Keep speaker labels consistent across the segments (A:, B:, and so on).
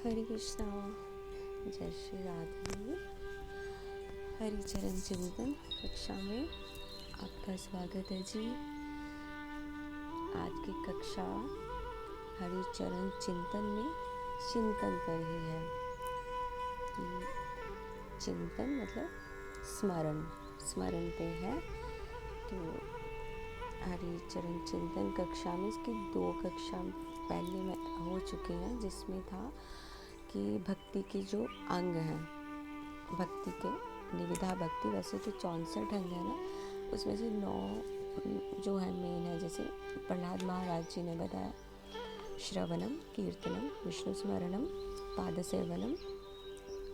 A: हरे कृष्णा। जय श्री राधे। हरिचरण चिंतन कक्षा में आपका स्वागत है जी। आज की कक्षा हरिचरण चिंतन में चिंतन पर ही है कि चिंतन मतलब स्मरण पे है। तो हरिचरण चिंतन कक्षा में इसकी 2 कक्षा पहले में हो चुके हैं, जिसमें था कि भक्ति के जो अंग हैं, भक्ति के निविधा भक्ति, वैसे तो 64 अंग है ना, उसमें से 9 जो है मेन है। जैसे प्रहलाद महाराज जी ने बताया, श्रवणम, कीर्तनम, विष्णु स्मरणम, पाद सेवनम,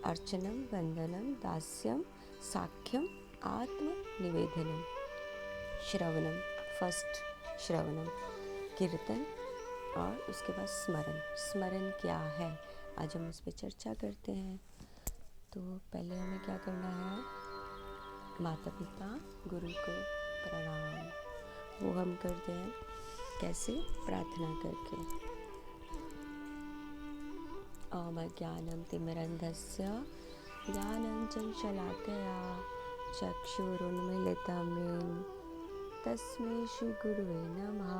A: अर्चनम, वंदनम, दास्यम, साख्यम, आत्म निवेदनम। श्रवणम फर्स्ट, श्रवणम, कीर्तन, और उसके बाद स्मरण क्या है, आज हम उस पर चर्चा करते हैं। तो पहले हमें क्या करना है, माता पिता गुरु को प्रणाम, वो हम करते हैं कैसे, प्रार्थना करके। ओम ज्ञानम तिमिरन्धस्य ज्ञानञ्जन शलाकया चक्षुरुन्मीलितं येन तस्मै श्री गुरुवे नमः।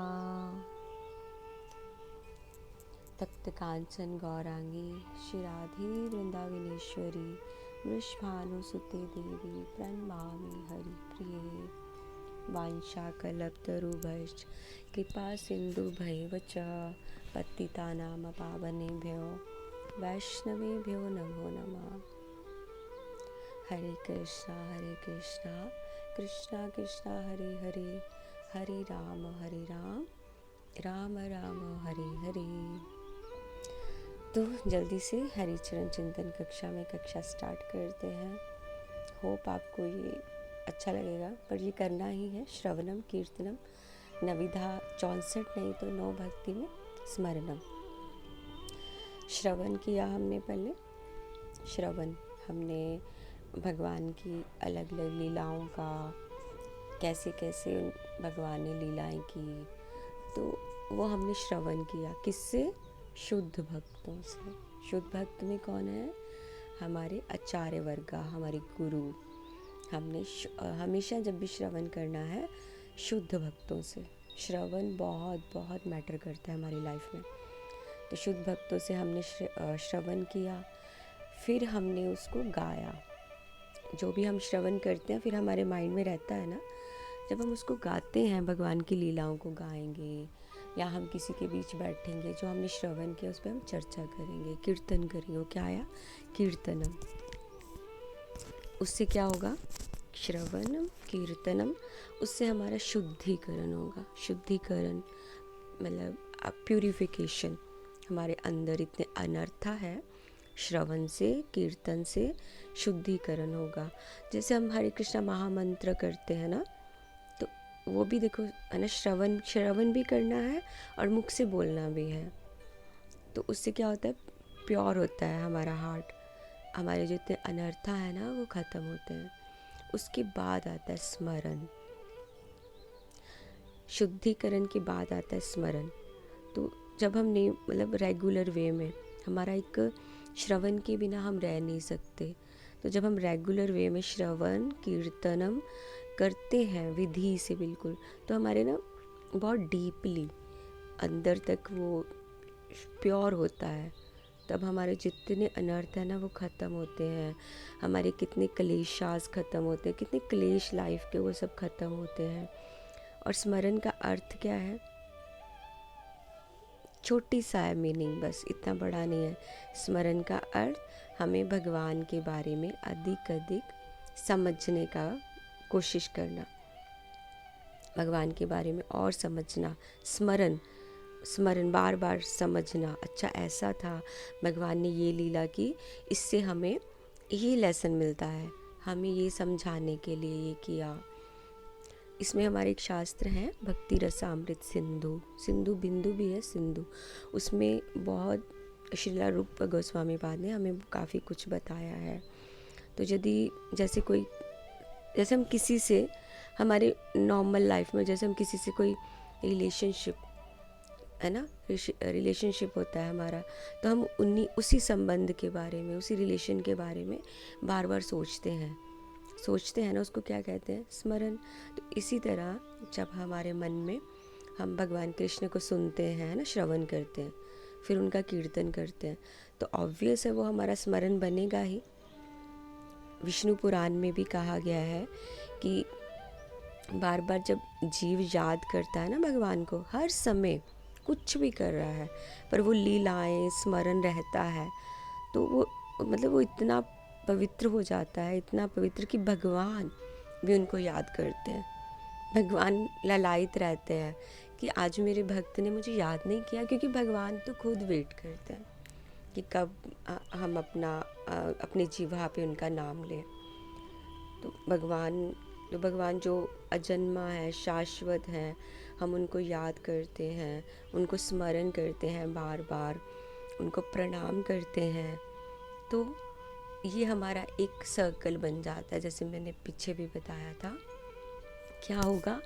A: तप्त कांचन गौरांगी श्री राधे वृंदावनेश्वरी वृषभानुसुते देवी प्रणमामि हरि प्रिये। वाञ्छाकल्पतरुभ्यश्च कृपा सिन्धुभ्यैव च पतितानां पावनेभ्यो वैष्णवेभ्यो नमो नमः। हरे कृष्णा कृष्णा कृष्णा हरे हरे, हरे राम राम राम हरे हरे। तो जल्दी से हरिचरण चिंतन कक्षा में कक्षा स्टार्ट करते हैं। होप आपको ये अच्छा लगेगा, पर ये करना ही है। श्रवणम, कीर्तनम, नविधा 64 नहीं तो 9 भक्ति में स्मरणम। श्रवण किया हमने पहले, श्रवण हमने भगवान की अलग अलग लीलाओं का, कैसे कैसे भगवान ने लीलाएं की, तो वो हमने श्रवण किया। किससे? शुद्ध भक्तों से। शुद्ध भक्त में कौन है? हमारे आचार्य वर्ग, हमारे गुरु। हमने हमेशा जब भी श्रवण करना है शुद्ध भक्तों से। श्रवण बहुत बहुत मैटर करता है हमारी लाइफ में। तो शुद्ध भक्तों से हमने श्रवण किया, फिर हमने उसको गाया। जो भी हम श्रवण करते हैं फिर हमारे माइंड में रहता है ना, जब हम उसको गाते हैं, भगवान की लीलाओं को गाएंगे या हम किसी के बीच बैठेंगे, जो हमने श्रवण किया उस पर हम चर्चा करेंगे, कीर्तन करेंगे। वो क्या आया? कीर्तनम। उससे क्या होगा? श्रवणम कीर्तनम, उससे हमारा शुद्धिकरण होगा। शुद्धिकरण मतलब प्यूरिफिकेशन। हमारे अंदर इतने अनर्था है, श्रवण से, कीर्तन से शुद्धिकरण होगा। जैसे हम हरे कृष्णा महामंत्र करते हैं ना, तो वो भी देखो है ना, श्रवण भी करना है और मुख से बोलना भी है। तो उससे क्या होता है? प्योर होता है हमारा हार्ट, हमारे जो इतने अनर्था है ना वो ख़त्म होते हैं। उसके बाद आता है स्मरण। शुद्धिकरण के बाद आता है स्मरण। तो जब हम नहीं, मतलब रेगुलर वे में, हमारा एक श्रवण के बिना हम रह नहीं सकते। तो जब हम रेगुलर वे में श्रवण कीर्तनम करते हैं विधि से बिल्कुल, तो हमारे ना बहुत डीपली अंदर तक वो प्योर होता है। तब हमारे जितने अनर्थ है ना वो ख़त्म होते हैं। हमारे कितने क्लेशास ख़त्म होते हैं, कितने क्लेश लाइफ के, वो सब ख़त्म होते हैं। और स्मरण का अर्थ क्या है? छोटी सा है मीनिंग, बस इतना बड़ा नहीं है। स्मरण का अर्थ हमें भगवान के बारे में अधिक समझने का कोशिश करना, भगवान के बारे में और समझना। स्मरण बार बार समझना, अच्छा ऐसा था, भगवान ने ये लीला की, इससे हमें ये लेसन मिलता है, हमें ये समझाने के लिए ये किया। इसमें हमारे एक शास्त्र है, भक्ति रसामृत सिंधु। सिंधु बिंदु भी है, सिंधु। उसमें बहुत श्रीला रूप गोस्वामी पाद ने हमें काफ़ी कुछ बताया है। तो यदि जैसे हम किसी से, हमारे नॉर्मल लाइफ में जैसे हम किसी से कोई रिलेशनशिप है ना, रिलेशनशिप होता है हमारा, तो हम उसी संबंध के बारे में, उसी रिलेशन के बारे में बार बार सोचते हैं ना, उसको क्या कहते हैं, स्मरण। तो इसी तरह जब हमारे मन में हम भगवान कृष्ण को सुनते हैं ना, श्रवण करते हैं, फिर उनका कीर्तन करते हैं, तो ऑब्वियस है वो हमारा स्मरण बनेगा ही। विष्णु पुराण में भी कहा गया है कि बार बार जब जीव याद करता है ना भगवान को, हर समय कुछ भी कर रहा है पर वो लीलाएं स्मरण रहता है, तो वो मतलब वो इतना पवित्र हो जाता है, इतना पवित्र कि भगवान भी उनको याद करते हैं। भगवान ललायित रहते हैं कि आज मेरे भक्त ने मुझे याद नहीं किया, क्योंकि भगवान तो खुद वेट करते हैं कि कब हम अपनी जीवा पे उनका नाम लें। तो भगवान जो अजन्मा है, शाश्वत है, हम उनको याद करते हैं, उनको स्मरण करते हैं बार बार, उनको प्रणाम करते हैं, तो ये हमारा एक सर्कल बन जाता है। जैसे मैंने पीछे भी बताया था, क्या होगा,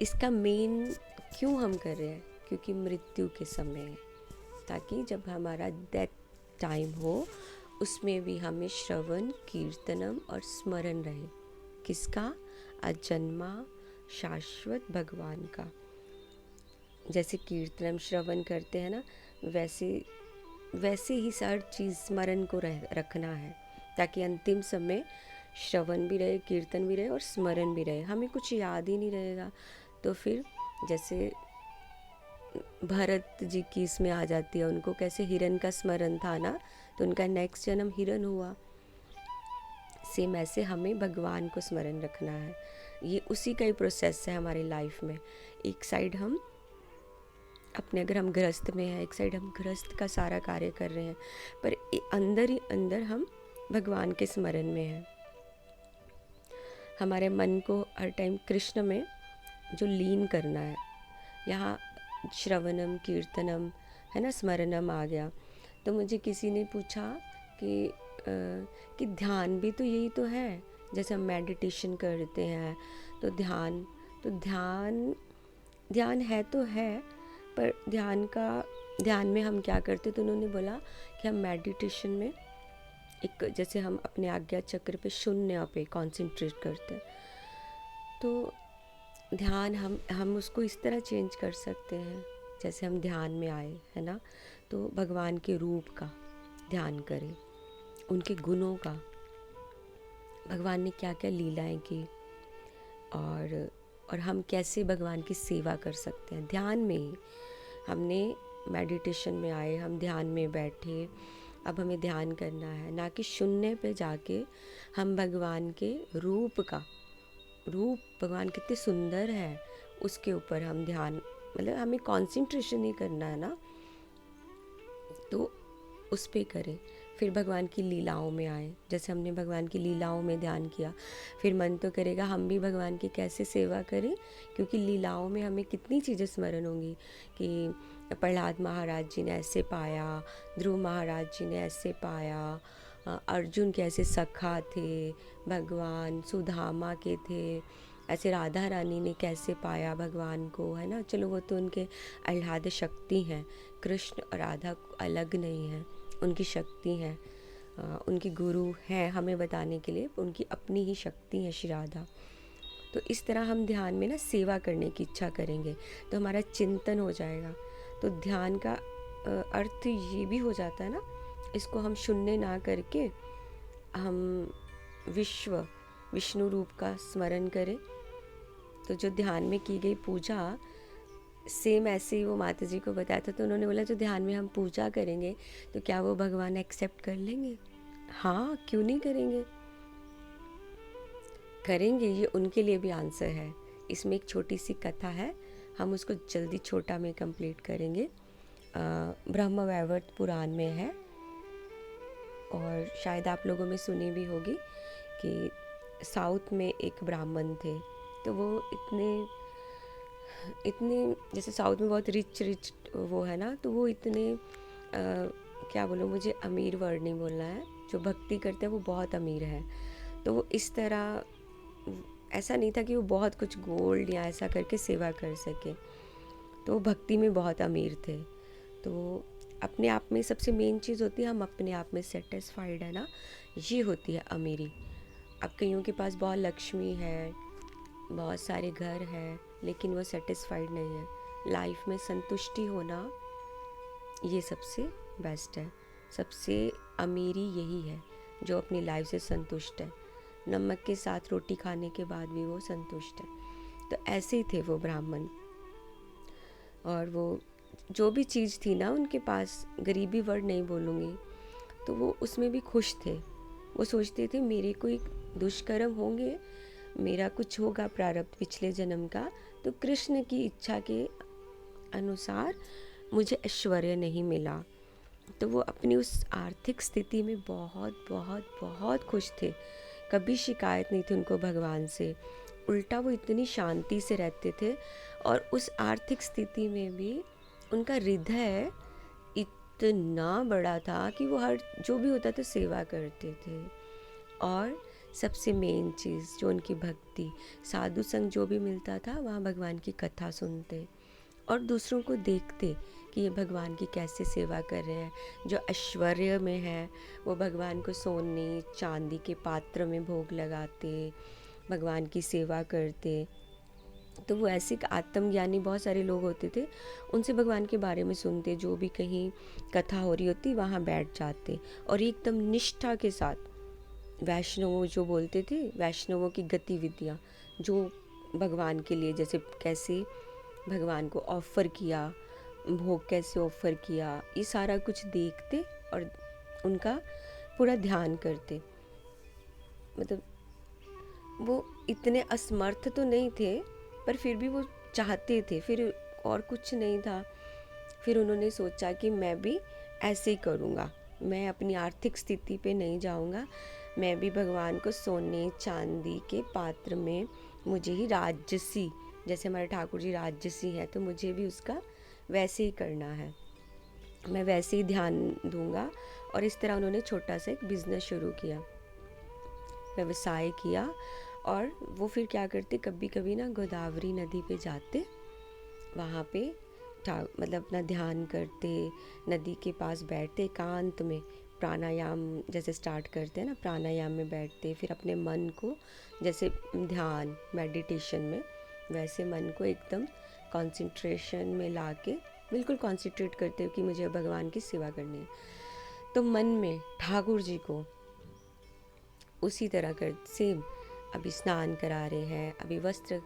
A: इसका मेन क्यों हम कर रहे हैं, क्योंकि मृत्यु के समय, ताकि जब हमारा डेथ टाइम हो उसमें भी हमें श्रवण कीर्तनम और स्मरण रहे। किसका? अजन्मा शाश्वत भगवान का। जैसे कीर्तनम श्रवण करते हैं ना, वैसे ही हर चीज़ स्मरण को रखना है, ताकि अंतिम समय श्रवण भी रहे, कीर्तन भी रहे और स्मरण भी रहे। हमें कुछ याद ही नहीं रहेगा तो फिर जैसे भरत जी की इसमें आ जाती है, उनको कैसे हिरण का स्मरण था ना, तो उनका नेक्स्ट जन्म हिरण हुआ। सेम ऐसे हमें भगवान को स्मरण रखना है। ये उसी का ही प्रोसेस है हमारी लाइफ में। एक साइड हम अपने, अगर हम गृहस्थ में हैं, एक साइड हम गृहस्थ का सारा कार्य कर रहे हैं, पर अंदर ही अंदर हम भगवान के स्मरण में हैं। हमारे मन को हर टाइम कृष्ण में जो लीन करना है। यहाँ श्रवणम कीर्तनम है ना, स्मरणम आ गया। तो मुझे किसी ने पूछा कि ध्यान भी तो यही तो है, जैसे हम मेडिटेशन करते हैं तो ध्यान है तो है, पर ध्यान में हम क्या करते, तो उन्होंने बोला कि हम मेडिटेशन में एक, जैसे हम अपने आज्ञा चक्र पे, शून्य पे कंसंट्रेट करते हैं, तो ध्यान हम उसको इस तरह चेंज कर सकते हैं। जैसे हम ध्यान में आए है ना, तो भगवान के रूप का ध्यान करें, उनके गुणों का, भगवान ने क्या क्या लीलाएं की, और हम कैसे भगवान की सेवा कर सकते हैं ध्यान में ही। हमने मेडिटेशन में आए, हम ध्यान में बैठे, अब हमें ध्यान करना है, ना कि शून्य पे जाके हम भगवान के रूप भगवान कितने सुंदर है उसके ऊपर हम ध्यान, मतलब हमें कंसंट्रेशन ही करना है ना, तो उस पे करें। फिर भगवान की लीलाओं में आए, जैसे हमने भगवान की लीलाओं में ध्यान किया, फिर मन तो करेगा हम भी भगवान की कैसे सेवा करें, क्योंकि लीलाओं में हमें कितनी चीज़ें स्मरण होंगी कि प्रहलाद महाराज जी ने ऐसे पाया, ध्रुव महाराज जी ने ऐसे पाया, अर्जुन कैसे सखा थे, भगवान सुदामा के थे, ऐसे राधा रानी ने कैसे पाया भगवान को, है ना। चलो वो तो उनके आह्लाद शक्ति हैं, कृष्ण और राधा अलग नहीं है, उनकी शक्ति है, उनकी गुरु हैं हमें बताने के लिए, उनकी अपनी ही शक्ति है श्री राधा। तो इस तरह हम ध्यान में ना सेवा करने की इच्छा करेंगे तो हमारा चिंतन हो जाएगा। तो ध्यान का अर्थ ये भी हो जाता है ना, इसको हम शून्य ना करके हम विष्णु रूप का स्मरण करें। तो जो ध्यान में की गई पूजा, सेम ऐसे ही वो माता जी को बताया था, तो उन्होंने बोला जो ध्यान में हम पूजा करेंगे तो क्या वो भगवान एक्सेप्ट कर लेंगे? हाँ, क्यों नहीं करेंगे, करेंगे। ये उनके लिए भी आंसर है। इसमें एक छोटी सी कथा है, हम उसको जल्दी छोटा में कंप्लीट करेंगे। ब्रह्म वैवर्त पुराण में है, और शायद आप लोगों में सुनी भी होगी कि साउथ में एक ब्राह्मण थे, तो वो इतने जैसे साउथ में बहुत रिच वो है ना, तो वो इतने क्या बोलूँ, मुझे अमीर वर्ड नहीं बोलना है, जो भक्ति करते हैं वो बहुत अमीर है। तो वो इस तरह, ऐसा नहीं था कि वो बहुत कुछ गोल्ड या ऐसा करके सेवा कर सके, तो वो भक्ति में बहुत अमीर थे। तो अपने आप में सबसे मेन चीज़ होती है हम अपने आप में सेटिस्फाइड है ना, ये होती है अमीरी। अब कईयों के पास बहुत लक्ष्मी है, बहुत सारे घर है, लेकिन वो सेटिस्फाइड नहीं है। लाइफ में संतुष्टि होना ये सबसे बेस्ट है। सबसे अमीरी यही है जो अपनी लाइफ से संतुष्ट है। नमक के साथ रोटी खाने के बाद भी वो संतुष्ट है। तो ऐसे ही थे वो ब्राह्मण। और वो जो भी चीज़ थी ना उनके पास, गरीबी वर्ड नहीं बोलूँगी, तो वो उसमें भी खुश थे। वो सोचते थे मेरे कोई दुष्कर्म होंगे, मेरा कुछ होगा प्रारब्ध पिछले जन्म का, तो कृष्ण की इच्छा के अनुसार मुझे ऐश्वर्य नहीं मिला। तो वो अपनी उस आर्थिक स्थिति में बहुत बहुत बहुत खुश थे। कभी शिकायत नहीं थी उनको भगवान से, उल्टा वो इतनी शांति से रहते थे। और उस आर्थिक स्थिति में भी उनका हृदय इतना बड़ा था कि वो हर जो भी होता था सेवा करते थे। और सबसे मेन चीज़ जो उनकी भक्ति, साधु संग जो भी मिलता था वहाँ भगवान की कथा सुनते और दूसरों को देखते कि ये भगवान की कैसे सेवा कर रहे हैं। जो ऐश्वर्य में है वो भगवान को सोने चांदी के पात्र में भोग लगाते, भगवान की सेवा करते। तो वो ऐसे आत्मज्ञानी बहुत सारे लोग होते थे, उनसे भगवान के बारे में सुनते, जो भी कहीं कथा हो रही होती वहाँ बैठ जाते और एकदम निष्ठा के साथ वैष्णवों जो बोलते थे, वैष्णवों की गतिविधियाँ जो भगवान के लिए, जैसे कैसे भगवान को ऑफ़र किया, भोग कैसे ऑफ़र किया, ये सारा कुछ देखते और उनका पूरा ध्यान करते। मतलब वो इतने असमर्थ तो नहीं थे, पर फिर भी वो चाहते थे, फिर और कुछ नहीं था। फिर उन्होंने सोचा कि मैं भी ऐसे ही करूँगा, मैं अपनी आर्थिक स्थिति पे नहीं जाऊँगा, मैं भी भगवान को सोने चांदी के पात्र में, मुझे ही राजसी, जैसे हमारे ठाकुर जी राजसी हैं, तो मुझे भी उसका वैसे ही करना है, मैं वैसे ही ध्यान दूंगा। और इस तरह उन्होंने छोटा सा एक बिज़नेस शुरू किया, व्यवसाय किया। और वो फिर क्या करते, कभी कभी ना गोदावरी नदी पे जाते, वहाँ पे मतलब अपना ध्यान करते, नदी के पास बैठते, एकांत में प्राणायाम जैसे स्टार्ट करते हैं ना, प्राणायाम में बैठते, फिर अपने मन को जैसे ध्यान मेडिटेशन में, वैसे मन को एकदम कंसंट्रेशन में लाके बिल्कुल कंसंट्रेट करते हो कि मुझे भगवान की सेवा करनी है। तो मन में ठाकुर जी को उसी तरह कर सेम, अभी स्नान करा रहे हैं, अभी वस्त्र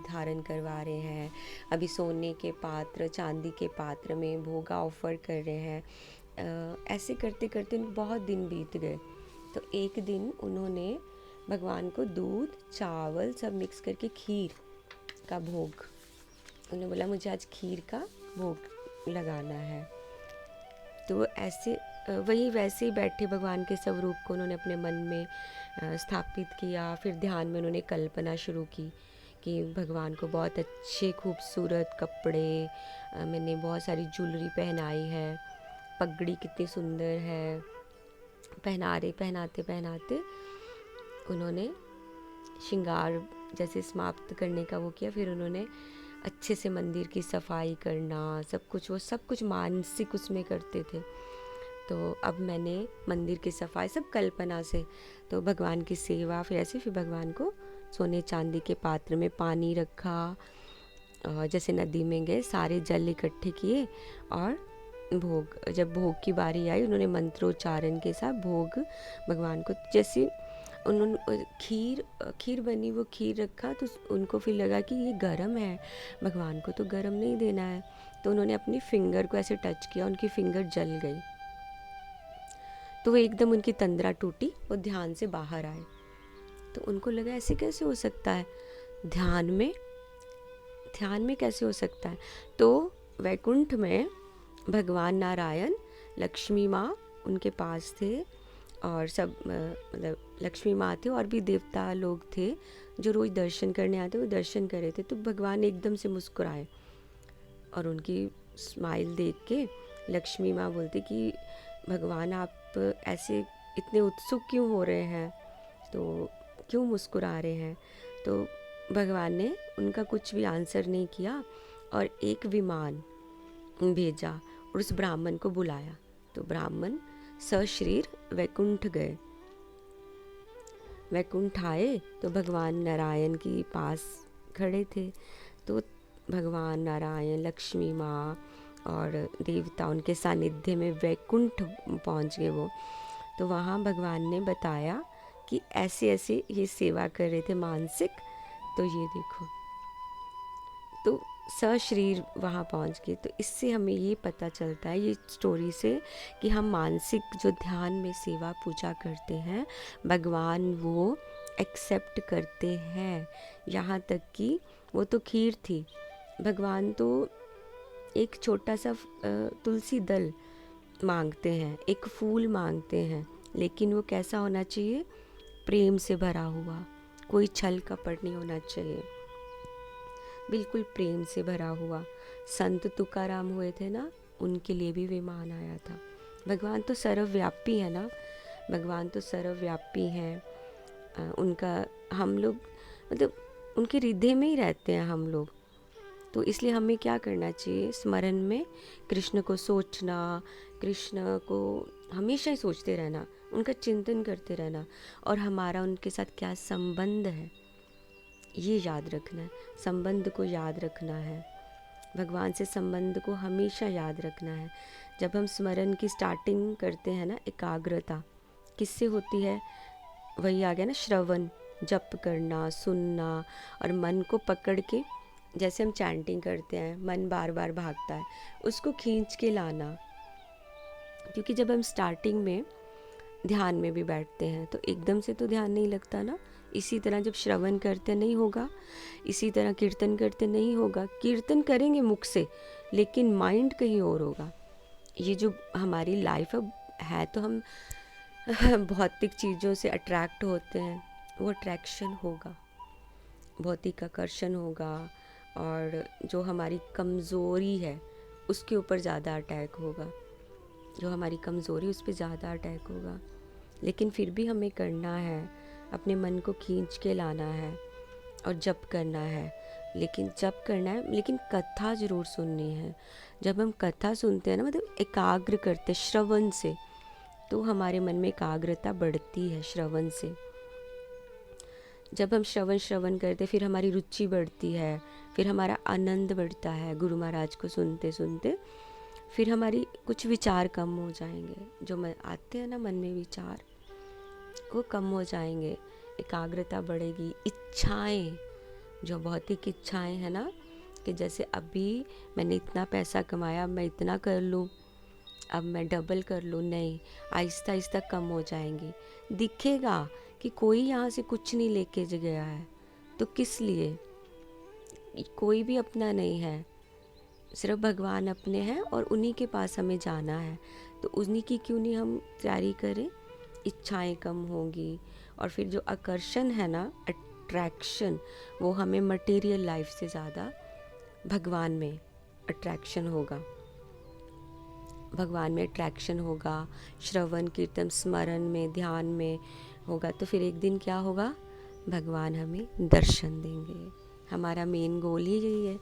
A: धारण करवा रहे हैं, अभी सोने के पात्र चांदी के पात्र में भोगा ऑफर कर रहे हैं। ऐसे करते करते बहुत दिन बीत गए। तो एक दिन उन्होंने भगवान को दूध चावल सब मिक्स करके खीर का भोग, उन्होंने बोला मुझे आज खीर का भोग लगाना है। तो ऐसे वही वैसे ही बैठे भगवान के स्वरूप को उन्होंने अपने मन में स्थापित किया। फिर ध्यान में उन्होंने कल्पना शुरू की कि भगवान को बहुत अच्छे खूबसूरत कपड़े, मैंने बहुत सारी ज्वेलरी पहनाई है, पगड़ी कितनी सुंदर है, पहनाते पहनाते उन्होंने श्रृंगार जैसे समाप्त करने का वो किया। फिर उन्होंने अच्छे से मंदिर की सफाई करना, सब कुछ, वो सब कुछ मानसिक उसमें करते थे। तो अब मैंने मंदिर की सफाई सब कल्पना से, तो भगवान की सेवा, फिर ऐसे फिर भगवान को सोने चांदी के पात्र में पानी रखा, जैसे नदी में गए, सारे जल इकट्ठे किए और भोग, जब भोग की बारी आई उन्होंने मंत्रोच्चारण के साथ भोग भगवान को, जैसे उन्होंने खीर बनी, वो खीर रखा तो उनको फिर लगा कि ये गरम है, भगवान को तो गरम नहीं देना है। तो उन्होंने अपनी फिंगर को ऐसे टच किया, उनकी फिंगर जल गई, तो वो एकदम उनकी तंद्रा टूटी, वो ध्यान से बाहर आए। तो उनको लगा ऐसे कैसे हो सकता है, ध्यान में कैसे हो सकता है। तो वैकुंठ में भगवान नारायण, लक्ष्मी माँ उनके पास थे और सब मतलब लक्ष्मी माँ थे और भी देवता लोग थे जो रोज़ दर्शन करने आते, वो दर्शन कर रहे थे। तो भगवान एकदम से मुस्कुराए और उनकी स्माइल देख के लक्ष्मी माँ बोलती कि भगवान आप ऐसे इतने उत्सुक क्यों हो रहे हैं, तो क्यों मुस्कुरा रहे हैं। तो भगवान ने उनका कुछ भी आंसर नहीं किया और एक विमान भेजा और उस ब्राह्मण को बुलाया। तो ब्राह्मण सशरीर वैकुंठ गए। वैकुंठ आए तो भगवान नारायण के पास खड़े थे। तो भगवान नारायण, लक्ष्मी माँ और देवता उनके सानिध्य में वैकुंठ पहुँच गए वो। तो वहाँ भगवान ने बताया कि ऐसे ऐसे ये सेवा कर रहे थे मानसिक, तो ये देखो, तो सशरीर वहाँ पहुँच गए। तो इससे हमें ये पता चलता है ये स्टोरी से कि हम मानसिक जो ध्यान में सेवा पूजा करते हैं, भगवान वो एक्सेप्ट करते हैं। यहाँ तक कि वो तो खीर थी, भगवान तो एक छोटा सा तुलसी दल मांगते हैं, एक फूल मांगते हैं, लेकिन वो कैसा होना चाहिए? प्रेम से भरा हुआ, कोई छल कपट नहीं होना चाहिए, बिल्कुल प्रेम से भरा हुआ। संत तुकाराम हुए थे ना, उनके लिए भी विमान आया था। भगवान तो सर्वव्यापी है ना, भगवान तो सर्वव्यापी हैं। उनका हम लोग मतलब उनके हृदय में ही रहते हैं हम लोग। तो इसलिए हमें क्या करना चाहिए? स्मरण में कृष्ण को सोचना, कृष्ण को हमेशा ही सोचते रहना, उनका चिंतन करते रहना, और हमारा उनके साथ क्या संबंध है ये याद रखना है। संबंध को याद रखना है, भगवान से संबंध को हमेशा याद रखना है। जब हम स्मरण की स्टार्टिंग करते हैं ना, एकाग्रता किससे होती है? वही आ गया ना, श्रवण, जप करना, सुनना, और मन को पकड़ के, जैसे हम चैंटिंग करते हैं, मन बार बार भागता है, उसको खींच के लाना। क्योंकि जब हम स्टार्टिंग में ध्यान में भी बैठते हैं तो एकदम से तो ध्यान नहीं लगता ना। इसी तरह जब श्रवण करते नहीं होगा, इसी तरह कीर्तन करते नहीं होगा। कीर्तन करेंगे मुख से, लेकिन माइंड कहीं और होगा। ये जो हमारी लाइफ है तो हम भौतिक चीज़ों से अट्रैक्ट होते हैं, वो अट्रैक्शन होगा, भौतिक आकर्षण होगा, और जो हमारी कमज़ोरी है उसके ऊपर ज़्यादा अटैक होगा, जो हमारी कमज़ोरी उस पर ज़्यादा अटैक होगा। लेकिन फिर भी हमें करना है, अपने मन को खींच के लाना है और जप करना है। लेकिन जप करना है, लेकिन कथा ज़रूर सुननी है। जब हम कथा सुनते हैं ना, मतलब एकाग्र करते श्रवण से, तो हमारे मन में एकाग्रता बढ़ती है श्रवण से। जब हम श्रवण करते, फिर हमारी रुचि बढ़ती है, फिर हमारा आनंद बढ़ता है गुरु महाराज को सुनते सुनते। फिर हमारी कुछ विचार कम हो जाएंगे, जो आते हैं ना मन में विचार, वो कम हो जाएंगे, एकाग्रता बढ़ेगी। इच्छाएं, जो भौतिक इच्छाएं है ना, कि जैसे अभी मैंने इतना पैसा कमाया, मैं इतना कर लूँ, अब मैं डबल कर लूँ, नहीं, आहिस्ता आहिस्ता कम हो जाएंगी। दिखेगा कि कोई यहाँ से कुछ नहीं लेके गया है, तो किस लिए? कोई भी अपना नहीं है, सिर्फ भगवान अपने हैं और उन्हीं के पास हमें जाना है। तो उन्हीं की क्यों नहीं हम तैयारी करें? इच्छाएं कम होंगी, और फिर जो आकर्षण है ना, अट्रैक्शन, वो हमें मटेरियल लाइफ से ज़्यादा भगवान में अट्रैक्शन होगा, भगवान में अट्रैक्शन होगा। श्रवण कीर्तन स्मरण में, ध्यान में होगा, तो फिर एक दिन क्या होगा? भगवान हमें दर्शन देंगे। हमारा मेन गोल ही यही है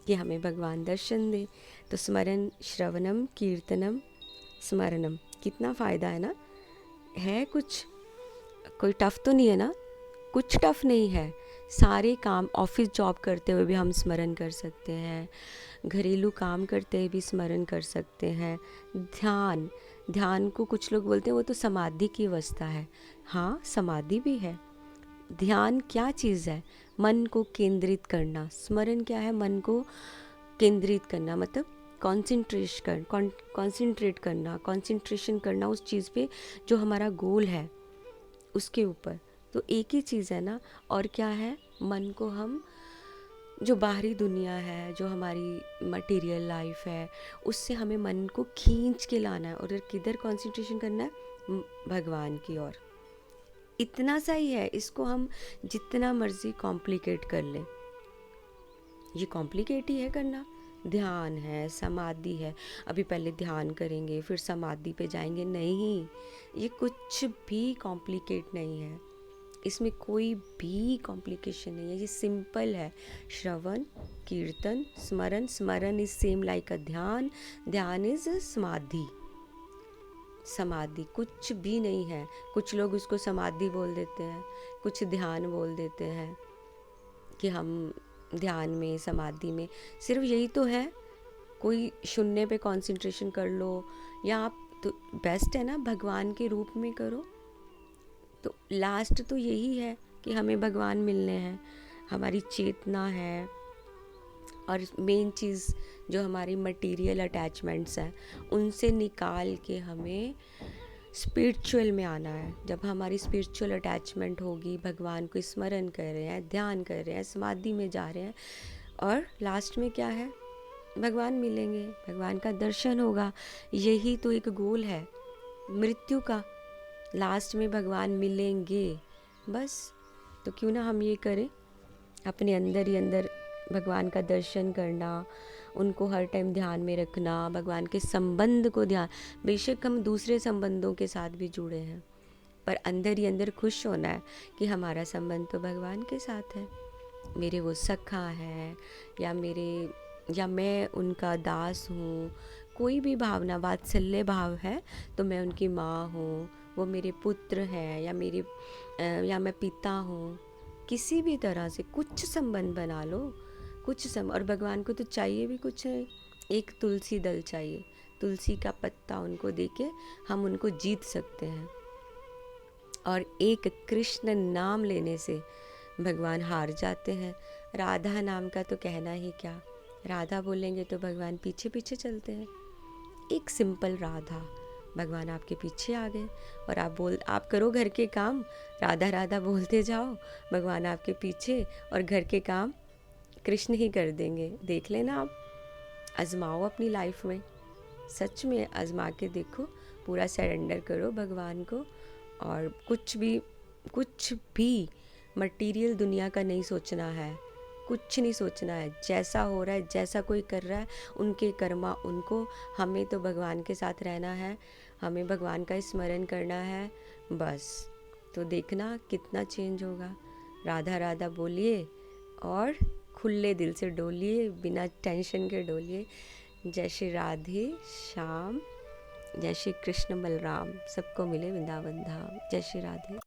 A: कि हमें भगवान दर्शन दे। तो स्मरण, श्रवणम, कीर्तनम, स्मरणम, कितना फ़ायदा है ना। है कुछ, कोई टफ़ तो नहीं है ना, कुछ टफ़ नहीं है। सारे काम, ऑफिस जॉब करते हुए भी हम स्मरण कर सकते हैं, घरेलू काम करते हुए भी स्मरण कर सकते हैं। ध्यान को कुछ लोग बोलते हैं वो तो समाधि की अवस्था है। हाँ, समाधि भी है। ध्यान क्या चीज़ है? मन को केंद्रित करना। स्मरण क्या है? मन को केंद्रित करना, मतलब कंसंट्रेट करना, कंसंट्रेशन करना उस चीज़ पे जो हमारा गोल है, उसके ऊपर। तो एक ही चीज़ है ना। और क्या है? मन को हम, जो बाहरी दुनिया है, जो हमारी मटेरियल लाइफ है, उससे हमें मन को खींच के लाना है, और किधर कंसंट्रेशन करना है? भगवान की ओर। इतना सा ही है, इसको हम जितना मर्जी कॉम्प्लिकेट कर लें, ये कॉम्प्लिकेट ही है करना। ध्यान है, समाधि है, अभी पहले ध्यान करेंगे फिर समाधि पे जाएंगे, नहीं, ये कुछ भी कॉम्प्लिकेट नहीं है। इसमें कोई भी कॉम्प्लिकेशन नहीं है, ये सिंपल है। श्रवण, कीर्तन, स्मरण। स्मरण इज सेम लाइक अ ध्यान, ध्यान इज समाधि। समाधि कुछ भी नहीं है। कुछ लोग उसको समाधि बोल देते हैं, कुछ ध्यान बोल देते हैं कि हम ध्यान में, समाधि में, सिर्फ यही तो है। कोई शून्य पे कंसंट्रेशन कर लो, या आप तो बेस्ट है ना भगवान के रूप में करो। तो लास्ट तो यही है कि हमें भगवान मिलने हैं, हमारी चेतना है। और मेन चीज़ जो हमारी मटेरियल अटैचमेंट्स हैं उनसे निकाल के हमें स्पिरिचुअल में आना है। जब हमारी स्पिरिचुअल अटैचमेंट होगी, भगवान को स्मरण कर रहे हैं, ध्यान कर रहे हैं, समाधि में जा रहे हैं, और लास्ट में क्या है, भगवान मिलेंगे, भगवान का दर्शन होगा। यही तो एक गोल है मृत्यु का, लास्ट में भगवान मिलेंगे बस। तो क्यों ना हम ये करें, अपने अंदर ही अंदर भगवान का दर्शन करना, उनको हर टाइम ध्यान में रखना, भगवान के संबंध को ध्यान। बेशक हम दूसरे संबंधों के साथ भी जुड़े हैं, पर अंदर ही अंदर खुश होना है कि हमारा संबंध तो भगवान के साथ है। मेरे वो सखा है, या मैं उनका दास हूँ। कोई भी भावना, वात्सल्य भाव है तो मैं उनकी माँ हूँ, वो मेरे पुत्र हैं, या मैं पिता हूँ। किसी भी तरह से कुछ संबंध बना लो, और भगवान को तो चाहिए भी कुछ नहीं, एक तुलसी दल चाहिए, तुलसी का पत्ता उनको देके हम उनको जीत सकते हैं। और एक कृष्ण नाम लेने से भगवान हार जाते हैं। राधा नाम का तो कहना ही क्या, राधा बोलेंगे तो भगवान पीछे पीछे चलते हैं। एक सिंपल राधा, भगवान आपके पीछे आ गए, और आप करो घर के काम, राधा राधा बोलते जाओ, भगवान आपके पीछे, और घर के काम कृष्ण ही कर देंगे। देख लेना, आप आजमाओ अपनी लाइफ में, सच में आजमा के देखो, पूरा सरेंडर करो भगवान को। और कुछ भी मटेरियल दुनिया का नहीं सोचना है, कुछ नहीं सोचना है। जैसा हो रहा है, जैसा कोई कर रहा है, उनके कर्मा उनको, हमें तो भगवान के साथ रहना है, हमें भगवान का स्मरण करना है बस। तो देखना कितना चेंज होगा। राधा राधा बोलिए और खुले दिल से डोलिए, बिना टेंशन के डोलिए। जय श्री राधे श्याम, जय श्री कृष्ण बलराम, सबको मिले वृंदावन धाम। जय श्री राधे।